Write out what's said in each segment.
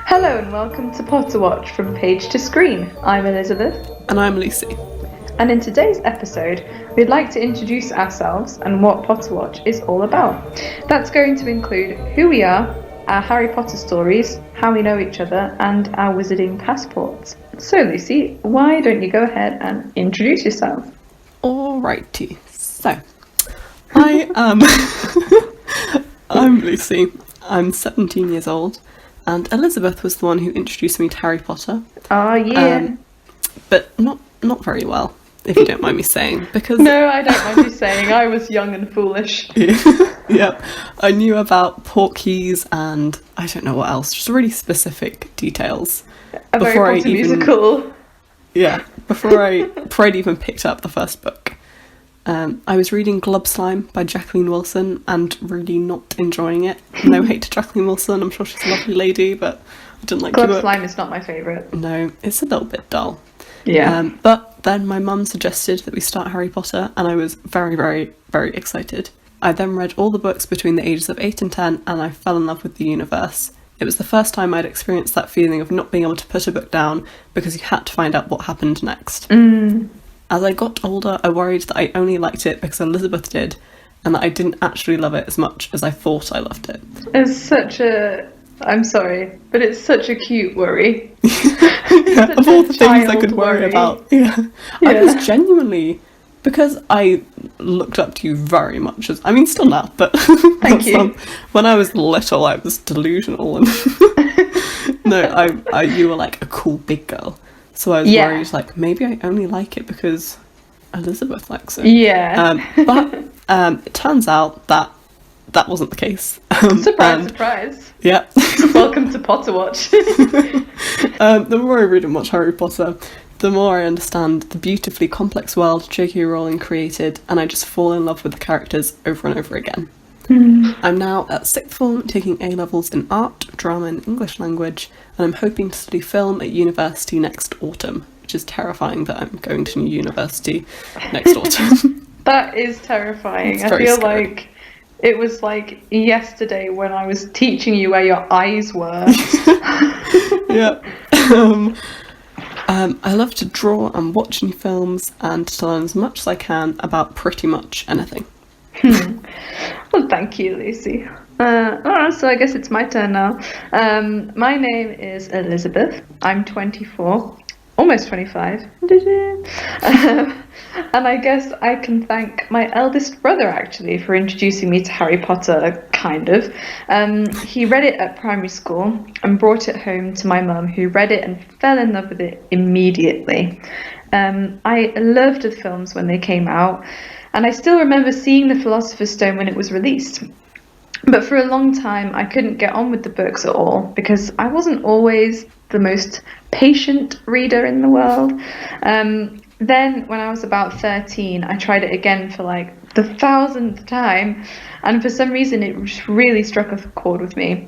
Hello and welcome to Potterwatch from Page to Screen. I'm Elizabeth. And I'm Lucy. And in today's episode, we'd like to introduce ourselves and what Potterwatch is all about. That's going to include who we are, our Harry Potter stories, how we know each other, and our wizarding passports. So Lucy, why don't you go ahead and introduce yourself? Alrighty. So, I am... I'm Lucy. I'm 17 years old. And Elizabeth was the one who introduced me to Harry Potter. Oh, yeah. But not very well, if you don't mind me saying, because... No, I don't mind you saying. I was young and foolish. Yeah. I knew about portkeys and I don't know what else, just really specific details. A Harry Potter musical. Yeah, before I'd even picked up the first book. I was reading Glubslyme by Jacqueline Wilson and really not enjoying it. No hate to Jacqueline Wilson, I'm sure she's a lovely lady, but I didn't like the book. Glubslyme is not my favourite. No, it's a little bit dull. Yeah. But then my mum suggested that we start Harry Potter, and I was very, very, very excited. I then read all the books between the ages of 8 and 10, and I fell in love with the universe. It was the first time I'd experienced that feeling of not being able to put a book down because you had to find out what happened next. As I got older, I worried that I only liked it because Elizabeth did, and that I didn't actually love it as much as I thought I loved it. It's such a... I'm sorry, but it's such a cute worry. Yeah, of all the things I could worry about. Yeah. I was genuinely... Because I looked up to you very much, I mean, still now, but... Thank you. When I was little, I was delusional. And no, you were like a cool big girl. So I was worried, like, maybe I only like it because Elizabeth likes it. Yeah. But it turns out that wasn't the case. Surprise. Yeah. Welcome to Potterwatch. The more I read and watch Harry Potter, the more I understand the beautifully complex world J.K. Rowling created, and I just fall in love with the characters over and over again. I'm now at 6th form taking A-levels in art, drama and English language, and I'm hoping to study film at university next autumn, which is terrifying that I'm going to new university next autumn. That is terrifying. I feel like it was like yesterday when I was teaching you where your eyes were. Yeah. I love to draw and watch new films and to learn as much as I can about pretty much anything. Well, thank you, Lucy. So I guess it's my turn now. My name is Elizabeth. I'm 24, almost 25. And I guess I can thank my eldest brother, actually, for introducing me to Harry Potter, kind of. He read it at primary school and brought it home to my mum, who read it and fell in love with it immediately. I loved the films when they came out, and I still remember seeing The Philosopher's Stone when it was released. But for a long time, I couldn't get on with the books at all because I wasn't always the most patient reader in the world. Then, when I was about 13, I tried it again for like the 1000th time, and for some reason it really struck a chord with me.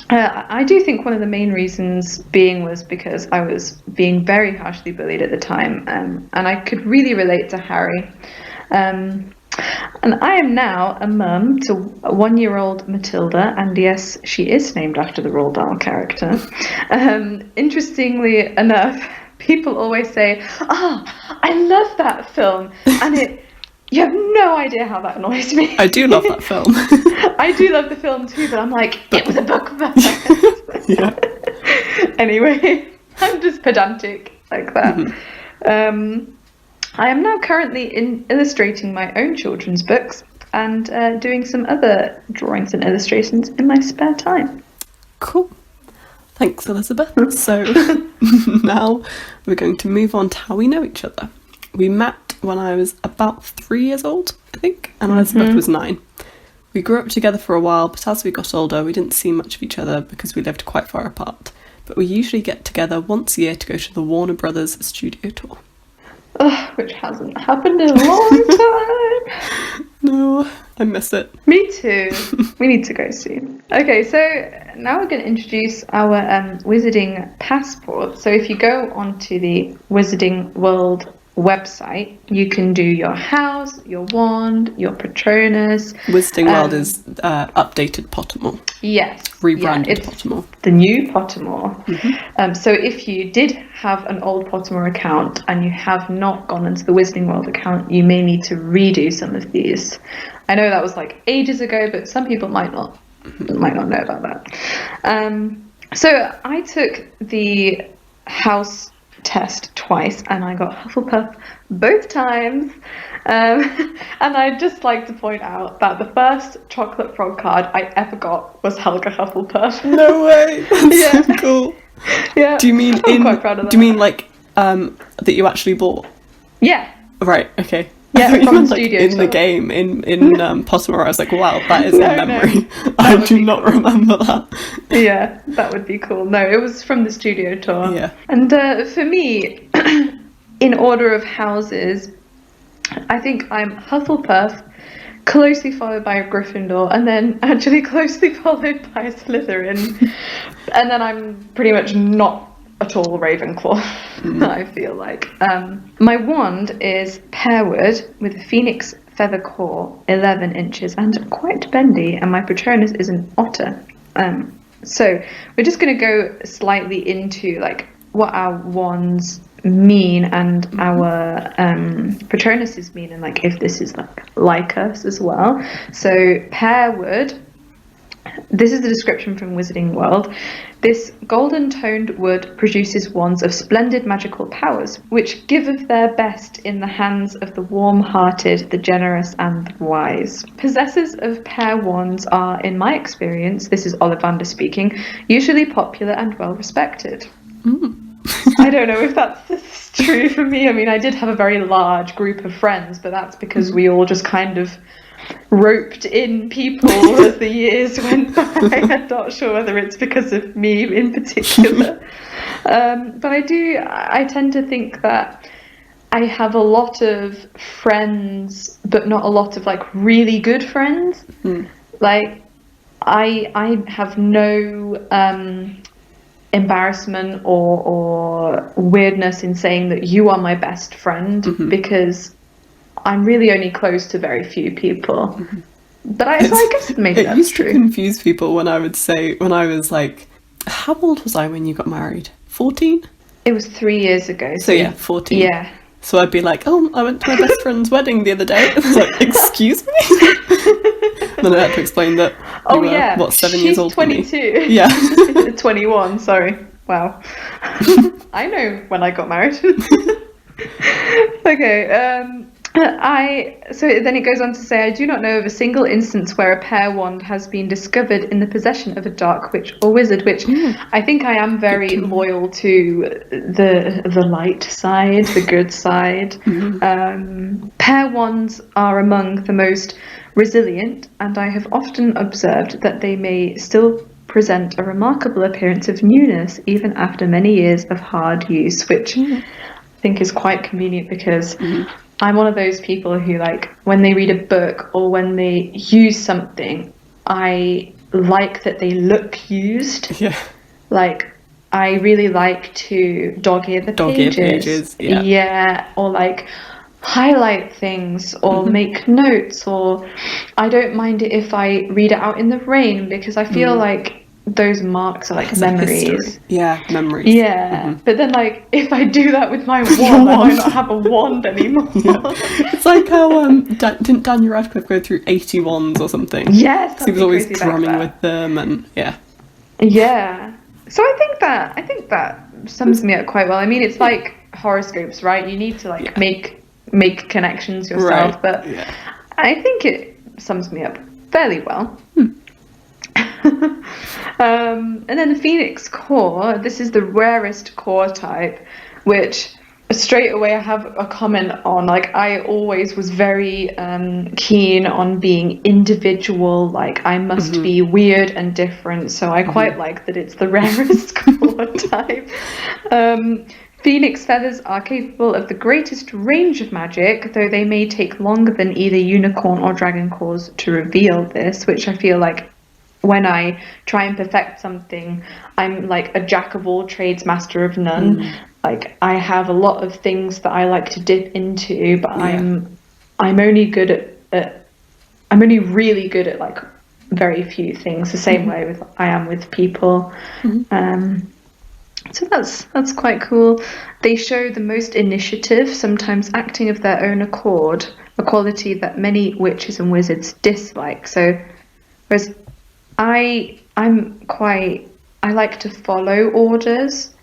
I do think one of the main reasons was because I was being very harshly bullied at the time, and I could really relate to Harry. And I am now a mum to a 1-year-old Matilda, and yes, she is named after the Roald Dahl character. Interestingly enough, people always say, I love that film, and you have no idea how that annoys me. I do love that film. I do love the film too, but I'm like, it was a book first. Yeah. Anyway, I'm just pedantic like that. I am now currently illustrating my own children's books and doing some other drawings and illustrations in my spare time. Cool. Thanks, Elizabeth. So now we're going to move on to how we know each other. We met when I was about 3 years old, I think, and Elizabeth was 9. We grew up together for a while, but as we got older, we didn't see much of each other because we lived quite far apart. But we usually get together once a year to go to the Warner Brothers studio tour. Which hasn't happened in a long time. No, I miss it. Me too. We need to go soon. Okay, so now we're going to introduce our wizarding passport. So if you go onto the Wizarding World website, you can do your house, your wand, your Patronus. Wizarding World is updated Pottermore. Yes. Rebranded it's Pottermore. The new Pottermore. So if you did have an old Pottermore account and you have not gone into the Wizarding World account, you may need to redo some of these. I know that was like ages ago, but some people might not know about that. So I took the house test twice and I got Hufflepuff both times. And I'd just like to point out that the first chocolate frog card I ever got was Helga Hufflepuff. No way! That's so cool. Yeah. Do you mean I'm quite proud of that. Do you mean like that you actually bought? Yeah. Right. Okay. Yeah, I thought you from meant, the like, studio in the tour. game in Pottermore. I was like, wow, that is No, a memory. no. I That would do be not cool. remember that. Yeah, that would be cool. No, it was from the studio tour. Yeah. And for me, in order of houses, I think I'm Hufflepuff, closely followed by a Gryffindor, and then actually closely followed by a Slytherin. And then I'm pretty much not at all Ravenclaw, I feel like. My wand is pearwood with a phoenix feather core, 11 inches, and quite bendy, and my Patronus is an otter. So we're just going to go slightly into like what our wands mean and our Patronuses mean, and like if this is like us as well. So pearwood, this is the description from Wizarding World. This golden toned wood produces wands of splendid magical powers, which give of their best in the hands of the warm-hearted, the generous, and the wise. Possessors of pear wands are, in my experience, this is Ollivander speaking, usually popular and well respected. I don't know if that's true for me. I mean, I did have a very large group of friends, but that's because we all just kind of roped in people as the years went by. I'm not sure whether it's because of me in particular. But I tend to think that I have a lot of friends, but not a lot of like really good friends. Like I have no embarrassment or weirdness in saying that you are my best friend, because I'm really only close to very few people. But so I guess maybe that's used true. to confuse people when I was like, how old was I when you got married? 14? It was 3 years ago. So yeah, 14. Yeah. So I'd be like, oh, I went to my best friend's wedding the other day. I was like, excuse me? Then I had to explain that you were, 7 years old than me? She's 22. Yeah. 21, sorry. Wow. I know when I got married. Okay, so then it goes on to say, I do not know of a single instance where a pear wand has been discovered in the possession of a dark witch or wizard, which I think I am very loyal to the light side, the good side. Pear wands are among the most resilient, and I have often observed that they may still present a remarkable appearance of newness even after many years of hard use, which I think is quite convenient because I'm one of those people who, like, when they read a book or when they use something, I like that they look used. Yeah. Like, I really like to dog-ear the pages. Yeah, or like highlight things or make notes, or I don't mind it if I read it out in the rain because I feel like those marks are like memories. Yeah, memories. Yeah, but then like if I do that with my wand, I might not have a wand anymore. It's like how didn't Daniel Radcliffe go through 80 wands or something? Yes, he was always drumming with them, and yeah. So I think that sums me up quite well. I mean, it's like horoscopes, right? You need to like make connections yourself, right. But I think it sums me up fairly well. And then the Phoenix core, this is the rarest core type, which straight away I have a comment on. Like, I always was very keen on being individual, like I must be weird and different, so I quite like that it's the rarest core type. Phoenix feathers are capable of the greatest range of magic, though they may take longer than either unicorn or dragon cores to reveal this, which I feel like when I try and perfect something, I'm like a jack of all trades, master of none. Like, I have a lot of things that I like to dip into, but Yeah. I'm only good at I'm only really good at like very few things. The same way with I am with people. So that's quite cool. They show the most initiative, sometimes acting of their own accord, a quality that many witches and wizards dislike. So, whereas I like to follow orders.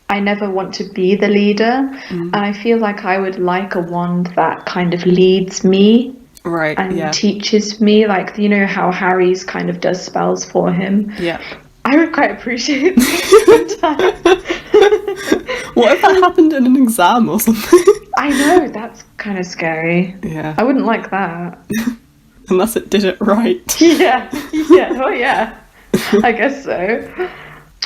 I never want to be the leader, and I feel like I would like a wand that kind of leads me Right, and yeah. teaches me, like, you know how Harry's kind of does spells for him. Yeah. I would quite appreciate that sometimes. What if that happened in an exam or something? I know, that's kind of scary. Yeah. I wouldn't like that. Unless it did it right. Yeah, oh yeah, I guess so.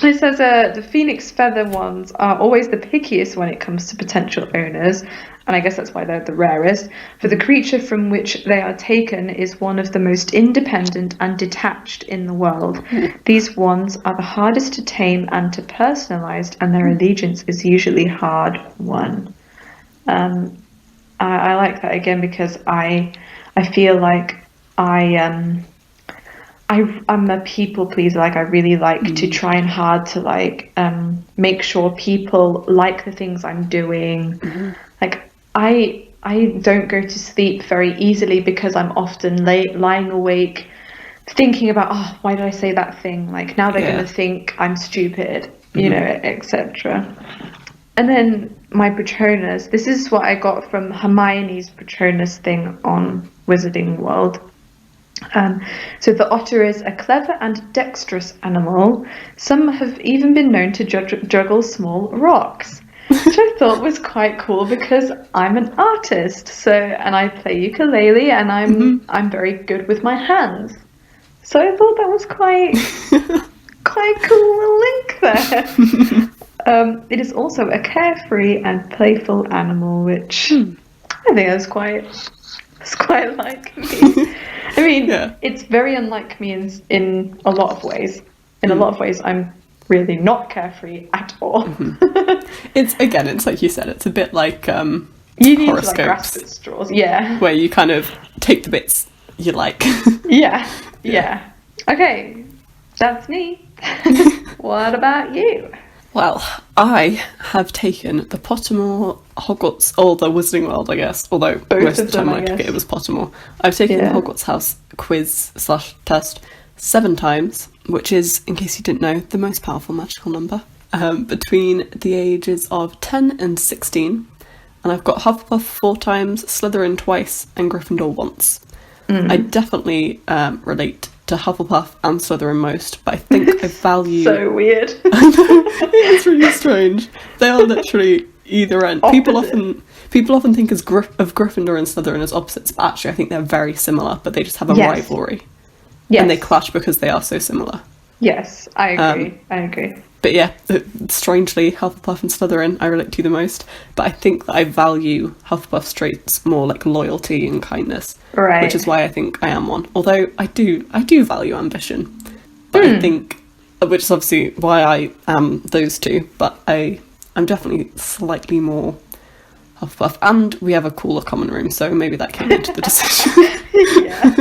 It says the phoenix feather ones are always the pickiest when it comes to potential owners, and I guess that's why they're the rarest. For the creature from which they are taken is one of the most independent and detached in the world. These ones are the hardest to tame and to personalize, and their allegiance is usually hard won. I like that again because I feel like I I'm a people pleaser. Like, I really like to try and hard to like make sure people like the things I'm doing. Like, I don't go to sleep very easily because I'm often lying awake thinking about, oh, why did I say that thing? Like, now they're Yeah. going to think I'm stupid, you know, etc. And then my Patronus. This is what I got from Hermione's Patronus thing on Wizarding World. So the otter is a clever and dexterous animal. Some have even been known to juggle small rocks, which I thought was quite cool because I'm an artist. So, and I play ukulele, and I'm very good with my hands. So I thought that was quite cool little link there. It is also a carefree and playful animal, which I think is quite like me. I mean, Yeah. it's very unlike me in a lot of ways. In a lot of ways, I'm really not carefree at all. It's like you said, it's a bit like You need to like horoscopes, grasp at straws. Yeah. where you kind of take the bits you like. Yeah. Okay, that's me. What about you? Well, I have taken the Pottermore, Hogwarts, or the Wizarding World, I guess. Although Both most of of the time them, when I I took it, guess. it was Pottermore. I've taken the Yeah. Hogwarts House quiz/test 7 times, which is, in case you didn't know, the most powerful magical number. Between the ages of 10 and 16. And I've got Hufflepuff 4 times, Slytherin twice, and Gryffindor once. I definitely relate to Hufflepuff and Slytherin most, but I think I value... So weird. It's really strange. They are literally either end. People often think of Gryffindor and Slytherin as opposites, but actually I think they're very similar, but they just have a Yes. rivalry. Yes. And they clash because they are so similar. Yes, I agree. But yeah, strangely, Hufflepuff and Slytherin I relate to the most, but I think that I value Hufflepuff's traits more, like loyalty and kindness, Right. which is why I think I am one. Although I do value ambition, but I think, which is obviously why I am those two, but I'm definitely slightly more Hufflepuff, and we have a cooler common room, so maybe that came into the decision. Yeah.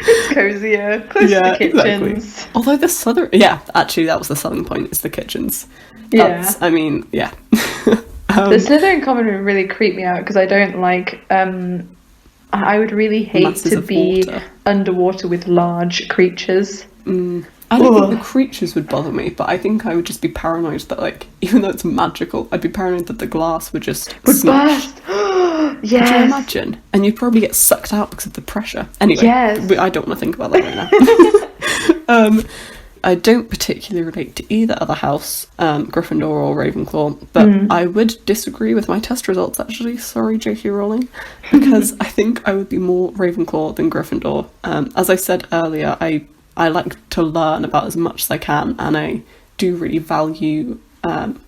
It's cozier, close to the kitchens. Exactly. Although the Slytherin... Yeah, actually, that was the selling point, is the kitchens. Yeah. I mean, yeah. The Slytherin common room really creeped me out because I don't like... I would really hate Masses to of be water. underwater with large creatures. I don't think the creatures would bother me, but I think I would just be paranoid that, like, even though it's magical, I'd be paranoid that the glass would just smash. Burst! Could Yes! you imagine? And you'd probably get sucked out because of the pressure. Anyway, Yes. I don't want to think about that right now. I don't particularly relate to either other house, Gryffindor or Ravenclaw, but I would disagree with my test results, actually. Sorry, J.K. Rowling. Because I think I would be more Ravenclaw than Gryffindor. As I said earlier, I like to learn about as much as I can, and I do really value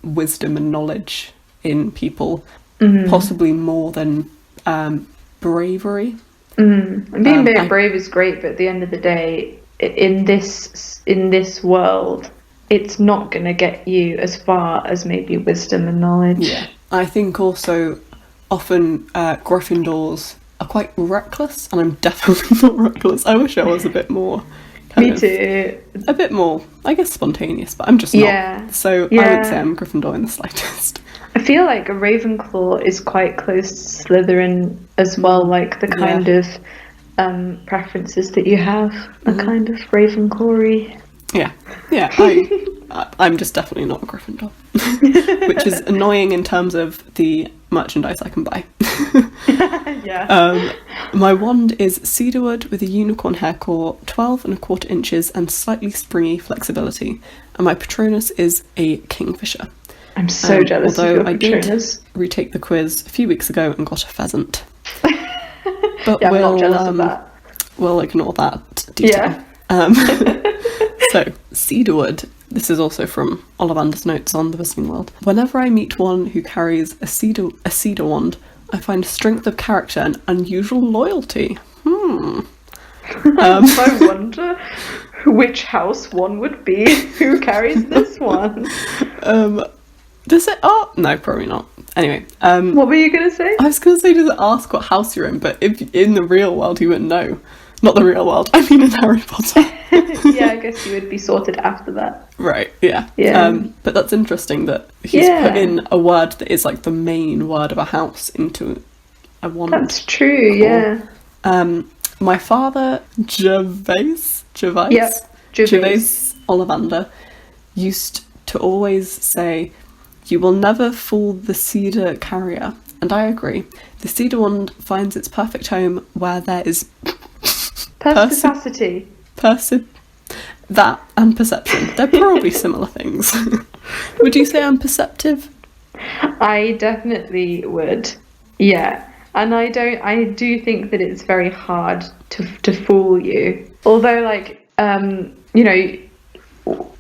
wisdom and knowledge in people, possibly more than bravery. Being a bit brave is great, but at the end of the day, in this world, it's not going to get you as far as maybe wisdom and knowledge. Yeah. I think also often Gryffindors are quite reckless, and I'm definitely not reckless. I wish I was a bit more. Me too. A bit more, I guess, spontaneous, but I'm just not. So I would say I'm Gryffindor in the slightest. I feel like a Ravenclaw is quite close to Slytherin as well, like the kind of preferences that you have are kind of Ravenclaw-y. Yeah, I'm just definitely not a Gryffindor, which is annoying in terms of the merchandise I can buy. Yeah. My wand is cedarwood with a unicorn hair core, 12 1/4 inches, and slightly springy flexibility. And my Patronus is a kingfisher. I'm so jealous of your Patronus. I did retake the quiz a few weeks ago and got a pheasant. But I'm not jealous of that. We'll ignore that detail. Yeah. So, cedarwood. This is also from Ollivander's notes on the Wizarding World. Whenever I meet one who carries a cedar wand, I find strength of character and unusual loyalty. I wonder which house one would be who carries this one. Does it? Oh, no, probably not. Anyway. What were you going to say? I was going to say, does it ask what house you're in? But if in the real world, you wouldn't know. Not the real world. I mean in Harry Potter. Yeah, I guess you would be sorted after that. Right, yeah. But that's interesting that he's put in a word that is like the main word of a house into a wand. That's true, yeah. My father, Gervais Ollivander, used to always say, "You will never fool the cedar carrier." And I agree. The cedar wand finds its perfect home where there is perspicacity. That and perception. They're probably similar things. Would you say I'm perceptive? I definitely would. Yeah. And I do think that it's very hard to fool you. Although, like, you know,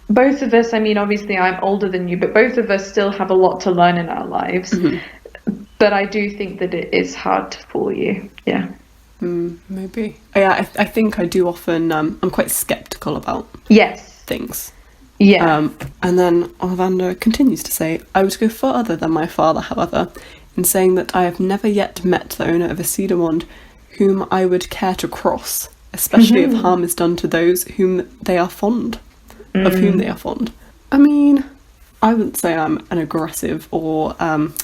both of us, I mean, obviously I'm older than you, but both of us still have a lot to learn in our lives. Mm-hmm. But I do think that it is hard to fool you. Yeah. Maybe. Yeah, I think I do often, I'm quite sceptical about things. Yeah. And then Ollivander continues to say, I would go further than my father, however, in saying that I have never yet met the owner of a cedar wand whom I would care to cross, especially if harm is done to those whom they are fond, of whom they are fond. I mean, I wouldn't say I'm an aggressive or,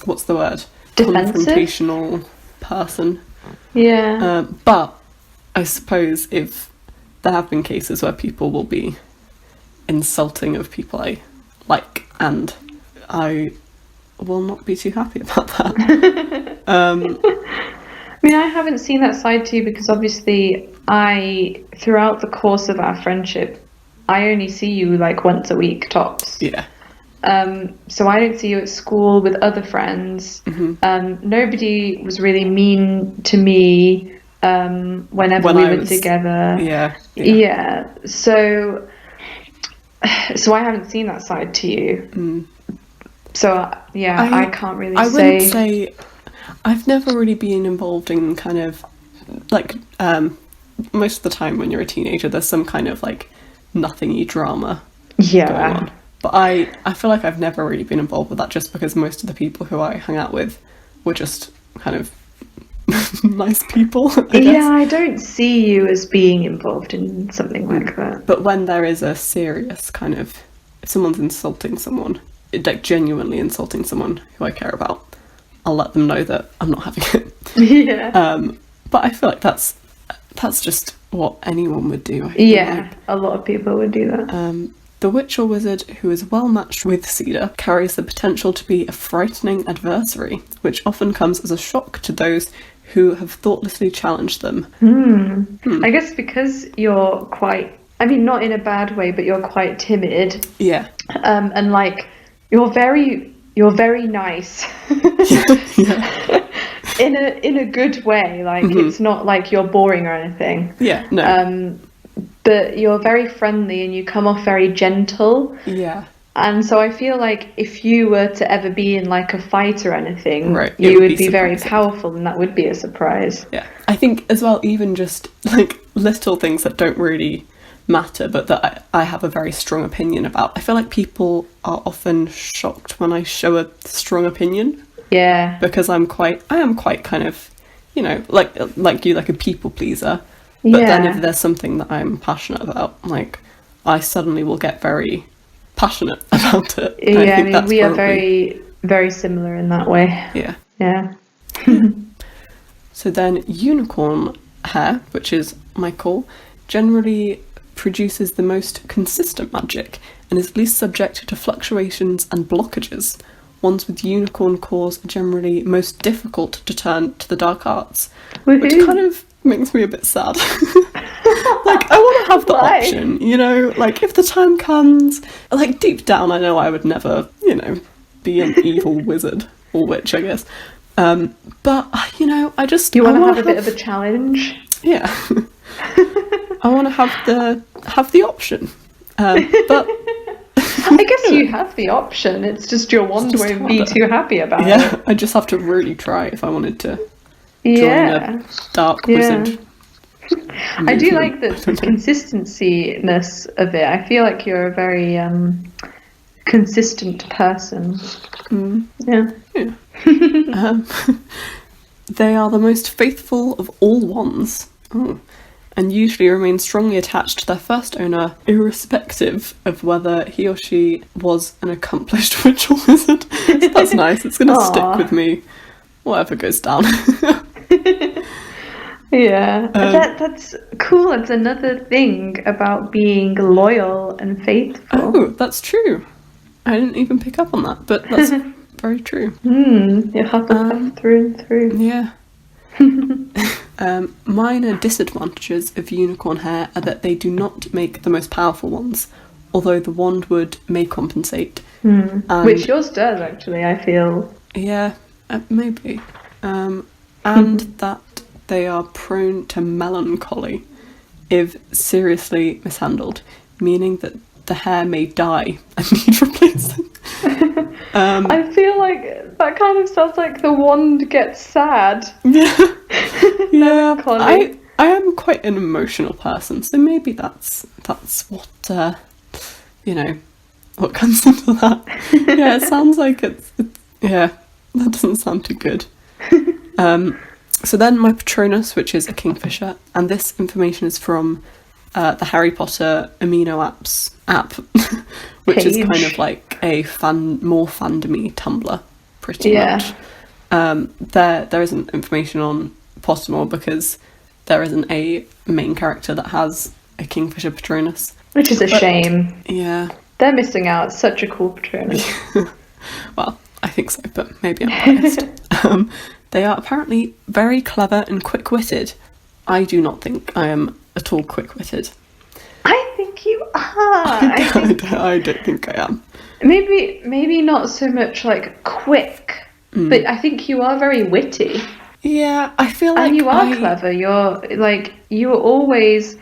what's the word? Defensive? Confrontational person. Yeah. But I suppose if there have been cases where people will be insulting of people I like, and I will not be too happy about that. I mean, I haven't seen that side to you because obviously throughout the course of our friendship, I only see you like once a week tops. Yeah. So I don't see you at school with other friends. Mm-hmm. Nobody was really mean to me whenever we were together. Yeah. So I haven't seen that side to you. So I can't really say. I wouldn't say I've never really been involved in kind of like most of the time when you're a teenager, there's some kind of like nothingy drama going on. But I feel like I've never really been involved with that just because most of the people who I hang out with were just kind of nice people, I guess. Yeah, I don't see you as being involved in something like that. But when there is a serious kind of, if someone's insulting someone, like genuinely insulting someone who I care about, I'll let them know that I'm not having it. Yeah. But I feel like that's just what anyone would do. A lot of people would do that. The witch or wizard who is well matched with cedar carries the potential to be a frightening adversary, which often comes as a shock to those who have thoughtlessly challenged them. I guess because you're quite, I mean, not in a bad way, but you're quite timid. Yeah. And like, you're very nice. Yeah. In a good way. Like, it's not like you're boring or anything. Yeah, no. But you're very friendly and you come off very gentle. Yeah. And so I feel like if you were to ever be in like a fight or anything, right, you would be very powerful, and that would be a surprise. Yeah. I think as well, even just like little things that don't really matter, but that I have a very strong opinion about. I feel like people are often shocked when I show a strong opinion. Yeah. Because I am quite kind of, you know, like you, like a people pleaser. But then if there's something that I'm passionate about, like, I suddenly will get very passionate about it. Yeah, I mean, we are very, very similar in that way. Yeah. Yeah. So then unicorn hair, which is my call, generally produces the most consistent magic and is least subject to fluctuations and blockages. Ones with unicorn cores are generally most difficult to turn to the dark arts, which kind of makes me a bit sad. Like, I want to have the option, you know, like, if the time comes, like, deep down I know I would never, you know, be an evil wizard or witch, I guess. But, you know, I just... You want to have a bit of a challenge? Yeah. I want to have the option. But... I guess you have the option, it's just your wand won't be too happy about it. Yeah, I just have to really try if I wanted to join a dark wizard. I do like the consistency-ness of it. I feel like you're a very consistent person. Yeah. They are the most faithful of all wands. And usually remain strongly attached to their first owner, irrespective of whether he or she was an accomplished witch or wizard. So that's nice. It's going to stick with me, whatever goes down. Yeah, that's cool. It's another thing about being loyal and faithful. Oh, that's true. I didn't even pick up on that, but that's very true. You're Hufflepuff through and through. Yeah. Minor disadvantages of unicorn hair are that they do not make the most powerful ones, although the wand wood may compensate. Which yours does, actually, I feel. Yeah, maybe. And that they are prone to melancholy if seriously mishandled, meaning that the hair may die and need replacing. I feel like that kind of sounds like the wand gets sad. Yeah, I am quite an emotional person, so maybe that's what you know, what comes into that. Yeah, it sounds like it's yeah, that doesn't sound too good. So then my Patronus, which is a kingfisher, and this information is from the Harry Potter Amino Apps app, which is kind of like a more fandom-y Tumblr, pretty much. There isn't information on Pottermore because there isn't a main character that has a kingfisher Patronus. Which is a shame. Yeah. They're missing out. It's such a cool Patronus. Well, I think so, but maybe I'm biased. They are apparently very clever and quick-witted. I do not think I am at all quick-witted. I think you are. I don't think I am. Maybe not so much like quick, but I think you are very witty. Yeah, I feel like and you are clever. You're always.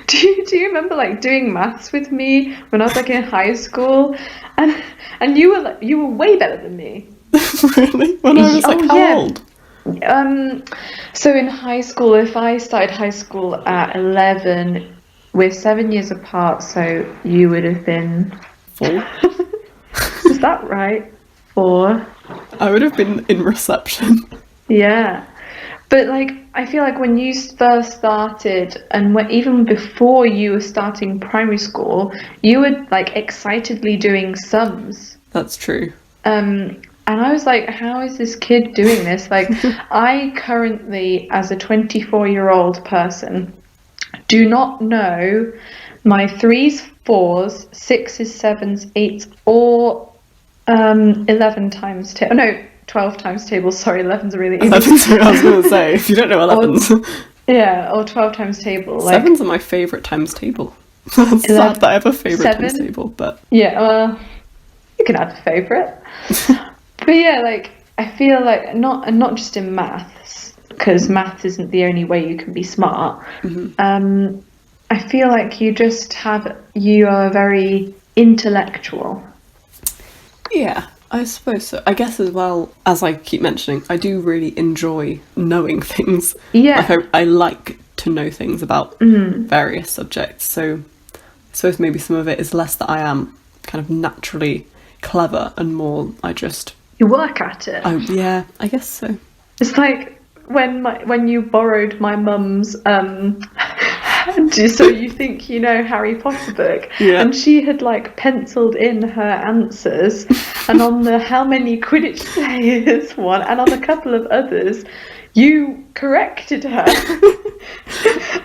Do you remember like doing maths with me when I was like in high school, and you were way better than me. Really? When I was how old? So in high school, if I started high school at 11, we're 7 years apart, so you would have been 4. Is that right? 4. I would have been in reception. Yeah. But like, I feel like when you first started, and even before you were starting primary school, you were like excitedly doing sums. That's true. And I was like, how is this kid doing this? Like, I currently, as a 24-year-old person, do not know my 3s, 4s, 6s, 7s, 8s, or 11 times 12 times tables. Sorry, 11's are really easy. 11's, I was going to say, if you don't know 11's. Or 12 times table. Like, 7's are my favourite times table. That's sad that I have a favourite times table, but... Yeah, well, you can add a favourite. But yeah, like, I feel like, not just in maths, because maths isn't the only way you can be smart. I feel like you are very intellectual. Yeah, I suppose so. I guess as well, as I keep mentioning, I do really enjoy knowing things. Yeah. Like I like to know things about various subjects, so suppose maybe some of it is less that I am kind of naturally clever and more you work at it. Yeah, I guess so. It's like when you borrowed my mum's so you think you know Harry Potter book, and she had like penciled in her answers, and on the how many Quidditch players one, and on a couple of others, you corrected her.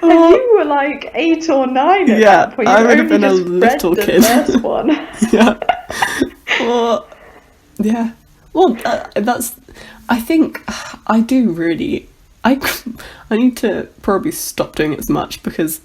And you were like 8 or 9 at that point. I would have been a little kid. First one. Well, yeah. Well, that's. I think I do really. I need to probably stop doing it as much, because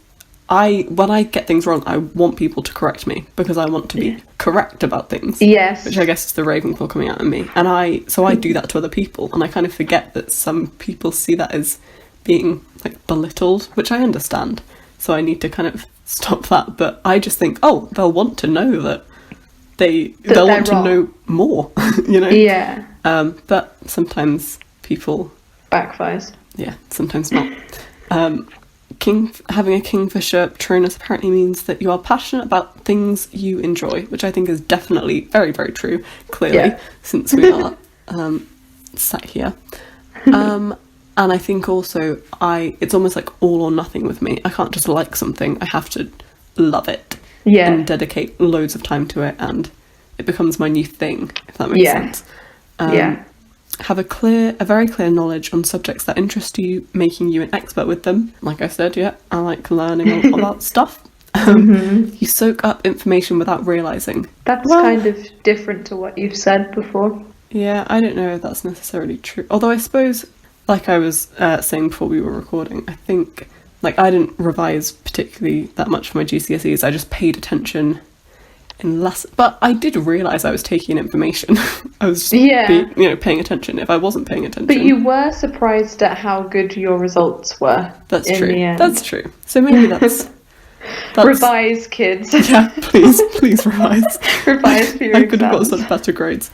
when I get things wrong, I want people to correct me, because I want to be correct about things. Yes. Which I guess is the Ravenclaw coming out of me, and I do that to other people, and I kind of forget that some people see that as being like belittled, which I understand. So I need to kind of stop that. But I just think, they'll want to know that they'll want to know more, you know. Yeah. But sometimes people backfires. Yeah, sometimes not. Having a Kingfisher Patronus apparently means that you are passionate about things you enjoy, which I think is definitely very, very true, clearly, since we are sat here. And I think also it's almost like all or nothing with me. I can't just like something, I have to love it and dedicate loads of time to it, and it becomes my new thing, if that makes sense. Have a very clear knowledge on subjects that interest you, making you an expert with them. Like I said, I like learning all that stuff. You soak up information without realising. That's kind of different to what you've said before. Yeah, I don't know if that's necessarily true. Although I suppose, like I was saying before we were recording, I think like I didn't revise particularly that much for my GCSEs. I just paid attention in less, but I did realise I was taking in information. I was just paying attention if I wasn't paying attention. But you were surprised at how good your results were. That's true. That's true. So maybe that's revise, kids. Yeah, please revise. Revise for your I could have got such better grades.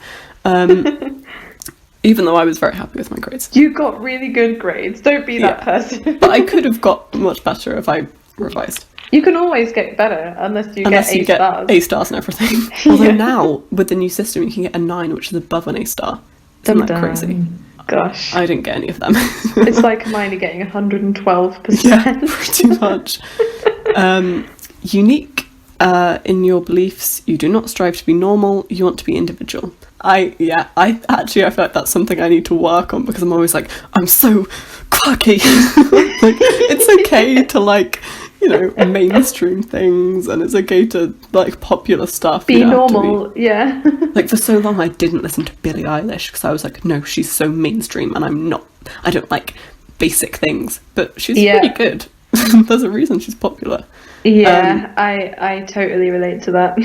Even though I was very happy with my grades. You got really good grades. Don't be that person. But I could have got much better if I revised. You can always get better unless you get A stars. A stars and everything. Although now, with the new system, you can get a 9, which is above an A star. Isn't that crazy? Gosh. I didn't get any of them. It's like mine are getting 112%. Yeah, pretty much. Unique in your beliefs. You do not strive to be normal. You want to be individual. I feel like that's something I need to work on, because I'm always like, I'm so quirky. Like, it's okay to like, mainstream things, and it's okay to like popular stuff. Be normal, yeah. Like for so long I didn't listen to Billie Eilish because I was like, no, she's so mainstream and I don't like basic things, but she's pretty good. There's a reason she's popular. Yeah, I totally relate to that.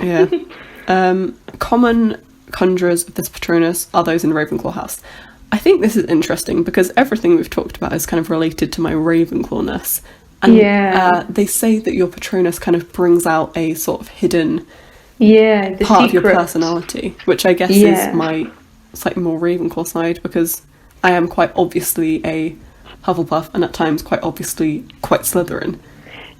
Yeah. Common conjurers of this Patronus are those in the Ravenclaw house. I think this is interesting because everything we've talked about is kind of related to my Ravenclawness. And they say that your Patronus kind of brings out a sort of hidden part of your personality, which I guess is my slightly more Ravenclaw side, because I am quite obviously a Hufflepuff and at times quite obviously quite Slytherin.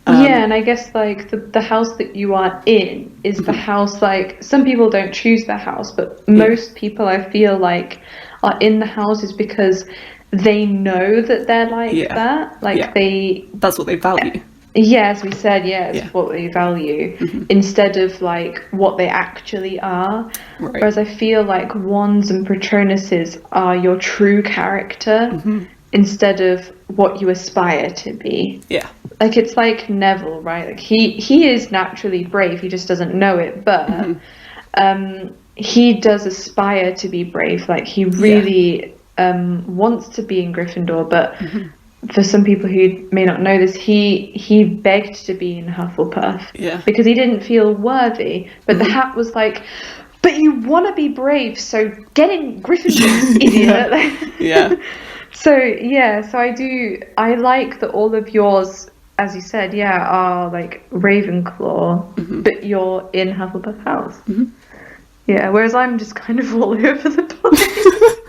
And I guess like the house that you are in is the house, like some people don't choose their house, but most people I feel like are in the houses because they know that they're like that. Like that's what they value. Yeah, as we said, it's what they value instead of like what they actually are. Right. Whereas I feel like wands and Patronuses are your true character instead of what you aspire to be. Yeah. Like it's like Neville, right? Like he is naturally brave, he just doesn't know it, but he does aspire to be brave. Like he really wants to be in Gryffindor, but for some people who may not know this, he begged to be in Hufflepuff because he didn't feel worthy. But the hat was like, but you want to be brave, so get in Gryffindor, idiot. So I like that all of yours, as you said, are like Ravenclaw, but you're in Hufflepuff house. Yeah, whereas I'm just kind of all over the place.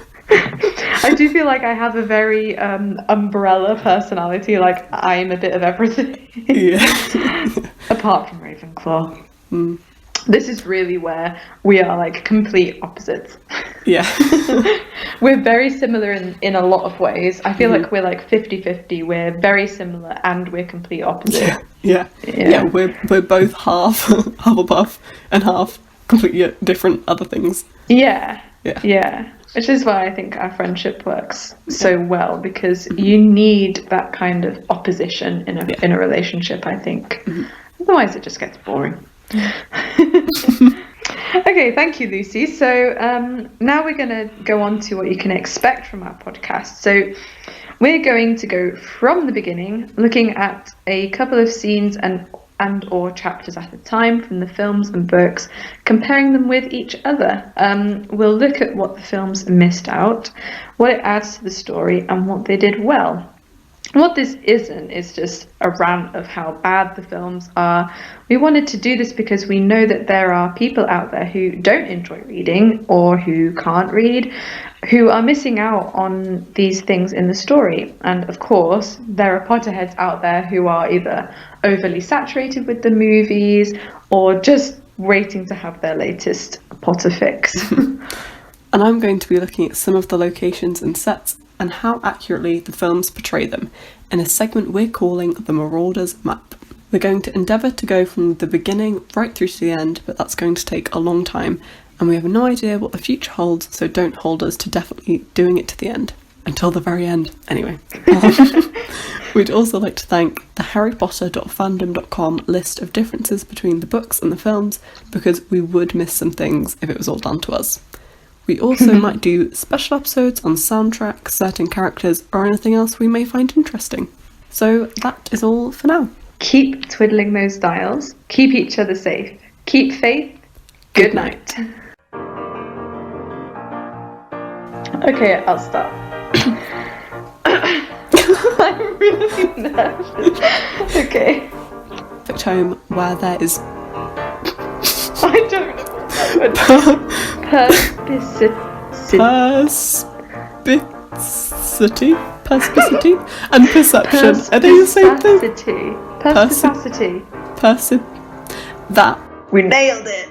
I do feel like I have a very umbrella personality. Like, I'm a bit of everything. Yeah. Apart from Ravenclaw. Mm. This is really where we are like complete opposites. Yeah. We're very similar in a lot of ways. I feel like we're like 50-50. We're very similar and we're complete opposite. Yeah. We're both half Hufflepuff and half completely different other things. Yeah. Which is why I think our friendship works so well, because you need that kind of opposition in a relationship, I think. Otherwise it just gets boring. Okay, thank you, Lucy. So now we're going to go on to what you can expect from our podcast. So we're going to go from the beginning, looking at a couple of scenes and or chapters at a time from the films and books, comparing them with each other. We'll look at what the films missed out, what it adds to the story, and what they did well. What this isn't is just a rant of how bad the films are. We wanted to do this because we know that there are people out there who don't enjoy reading or who can't read, who are missing out on these things in the story. And of course, there are Potterheads out there who are either overly saturated with the movies or just waiting to have their latest Potter fix. And I'm going to be looking at some of the locations and sets and how accurately the films portray them in a segment we're calling the Marauders Map. We're going to endeavour to go from the beginning right through to the end, but that's going to take a long time, and we have no idea what the future holds, so don't hold us to definitely doing it to the end. Until the very end, anyway. We'd also like to thank the harrypotter.fandom.com list of differences between the books and the films, because we would miss some things if it was all down to us. We also might do special episodes on soundtrack, certain characters, or anything else we may find interesting. So that is all for now. Keep twiddling those dials. Keep each other safe. Keep faith. Good night. Okay, I'll stop. I'm really nervous. Okay. Perfect home where there is... I don't know what that would Perspicity and perception. Are they the same thing? Perspicacity. That. We nailed it.